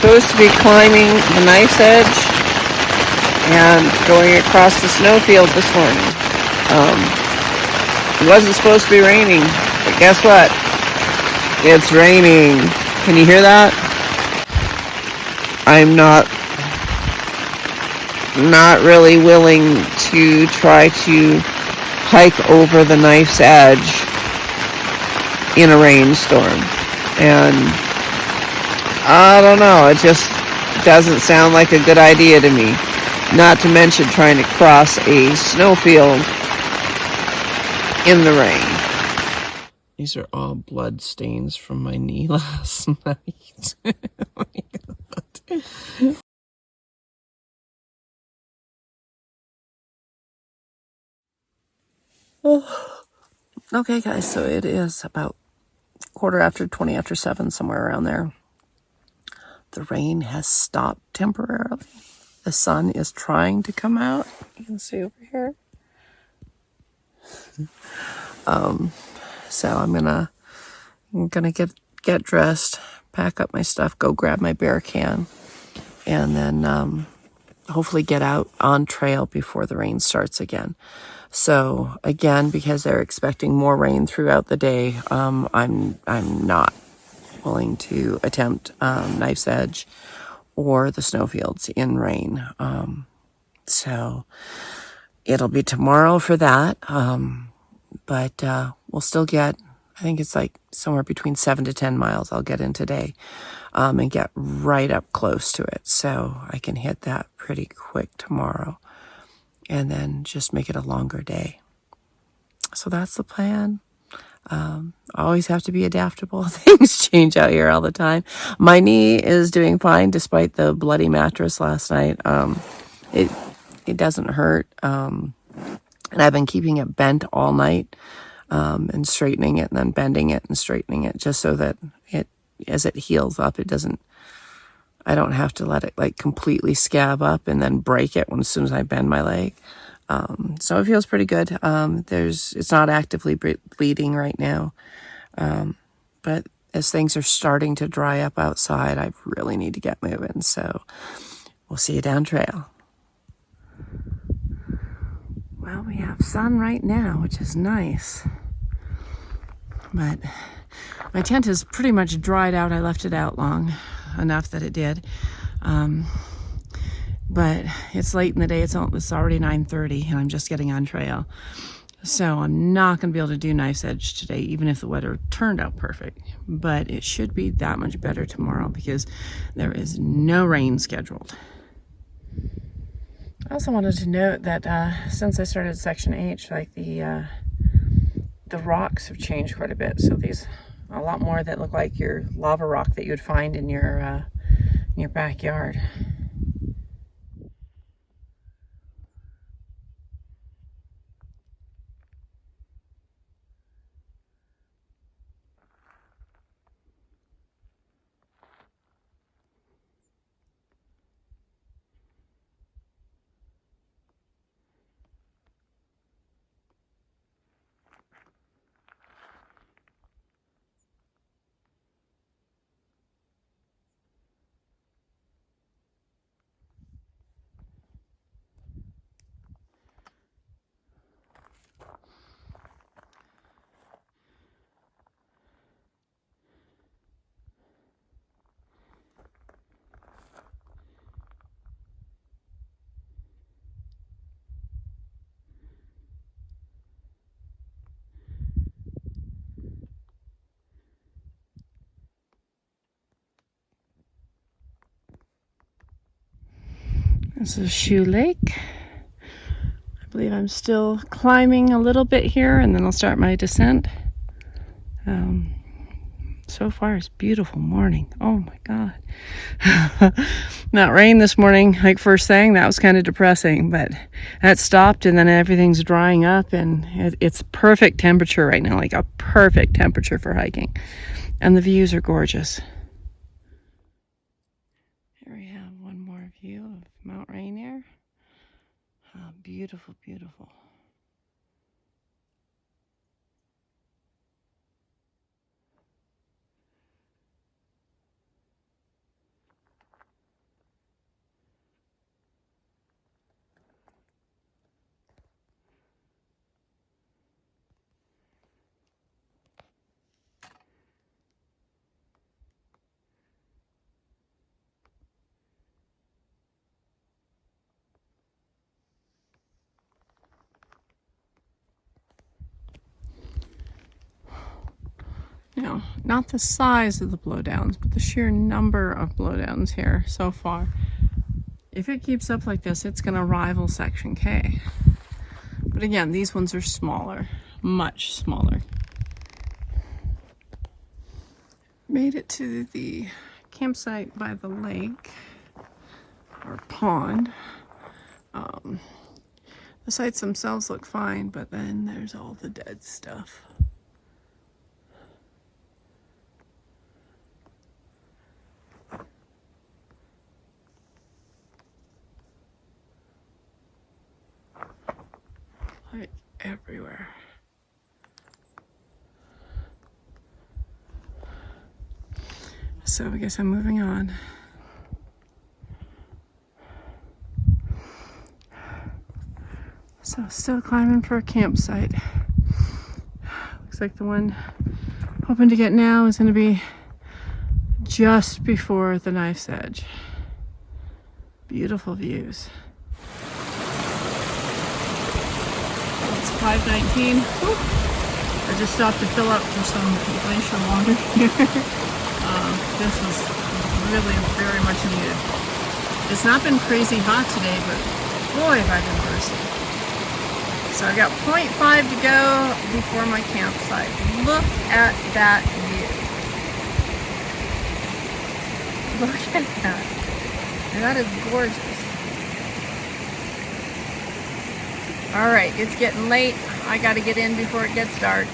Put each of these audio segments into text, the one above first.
supposed to be climbing the knife's edge and going across the snowfield this morning. It wasn't supposed to be raining, but guess what? It's raining. Can you hear that? I'm not really willing to try to hike over the knife's edge in a rainstorm. And I don't know, it just doesn't sound like a good idea to me. Not to mention trying to cross a snowfield in the rain. These are all blood stains from my knee last night. Okay, guys, so it is about 7:15, somewhere around there. The rain has stopped temporarily. The sun is trying to come out. You can see over here. So I'm gonna get dressed, pack up my stuff, go grab my bear can, and then hopefully get out on trail before the rain starts again. So again, because they're expecting more rain throughout the day, I'm not willing to attempt Knife's Edge or the snowfields in rain. So it'll be tomorrow for that. But we'll still get, I think it's like somewhere between 7 to 10 miles I'll get in today, and get right up close to it. So I can hit that pretty quick tomorrow and then just make it a longer day. So that's the plan. Always have to be adaptable. Things change out here all the time. My knee is doing fine despite the bloody mattress last night. It doesn't hurt. And I've been keeping it bent all night, and straightening it and then bending it and straightening it just so that as it heals up, I don't have to let it like completely scab up and then break it as soon as I bend my leg. So it feels pretty good. It's not actively bleeding right now. But as things are starting to dry up outside, I really need to get moving. So we'll see you down trail. Well, we have sun right now, which is nice. But my tent is pretty much dried out. I left it out long enough that it did. But it's late in the day. It's already 9:30 and I'm just getting on trail. So I'm not going to be able to do Knife's Edge today, even if the weather turned out perfect. But it should be that much better tomorrow because there is no rain scheduled. I also wanted to note that since I started Section H, like the rocks have changed quite a bit. So these a lot more that look like your lava rock that you would find in your backyard. This is Shoe Lake. I believe I'm still climbing a little bit here and then I'll start my descent. So far it's beautiful morning. Oh my God. That rain this morning, like first thing, that was kind of depressing, but that stopped and then everything's drying up and it's perfect temperature right now, like a perfect temperature for hiking. And the views are gorgeous. Here we have one more view of Mount Rainier. Beautiful, beautiful. know, not the size of the blowdowns, but the sheer number of blowdowns here so far. If it keeps up like this, it's going to rival Section K. But again, these ones are smaller, much smaller. Made it to the campsite by the lake or pond. The sites themselves look fine, but then there's all the dead stuff. Like everywhere. So I guess I'm moving on. So still climbing for a campsite. Looks like the one I'm hoping to get now is going to be just before the knife's edge. Beautiful views. It's 5:19. I just stopped to fill up for some glacier water here. This is really very much needed. It's not been crazy hot today, but boy, have I been thirsty. So I got 0.5 to go before my campsite. Look at that view. Look at that. That is gorgeous. All right, it's getting late. I got to get in before it gets dark.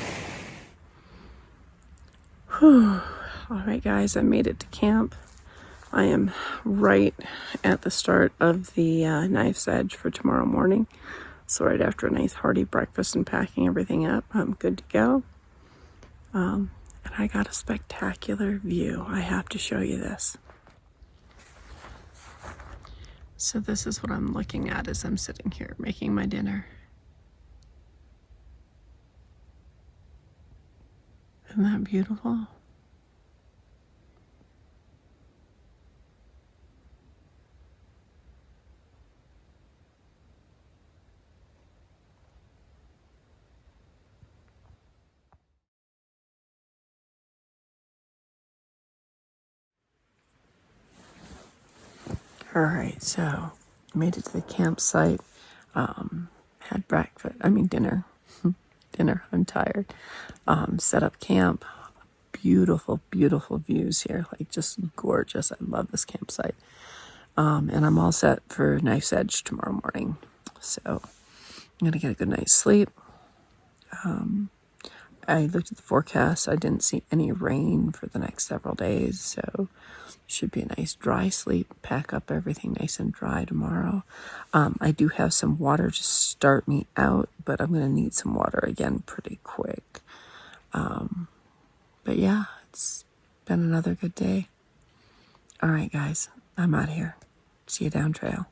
Whew. All right, guys, I made it to camp. I am right at the start of the knife's edge for tomorrow morning. So right after a nice hearty breakfast and packing everything up, I'm good to go. And I got a spectacular view. I have to show you this. So this is what I'm looking at as I'm sitting here making my dinner. Isn't that beautiful? All right, so made it to the campsite, had breakfast, dinner, I'm tired, set up camp, beautiful, beautiful views here, like just gorgeous. I love this campsite, and I'm all set for knife's edge tomorrow morning, so I'm gonna get a good night's sleep. I looked at the forecast. I didn't see any rain for the next several days, so should be a nice dry sleep. Pack up everything nice and dry tomorrow. I do have some water to start me out, but I'm going to need some water again pretty quick. But yeah, it's been another good day. All right, guys, I'm out of here. See you down trail.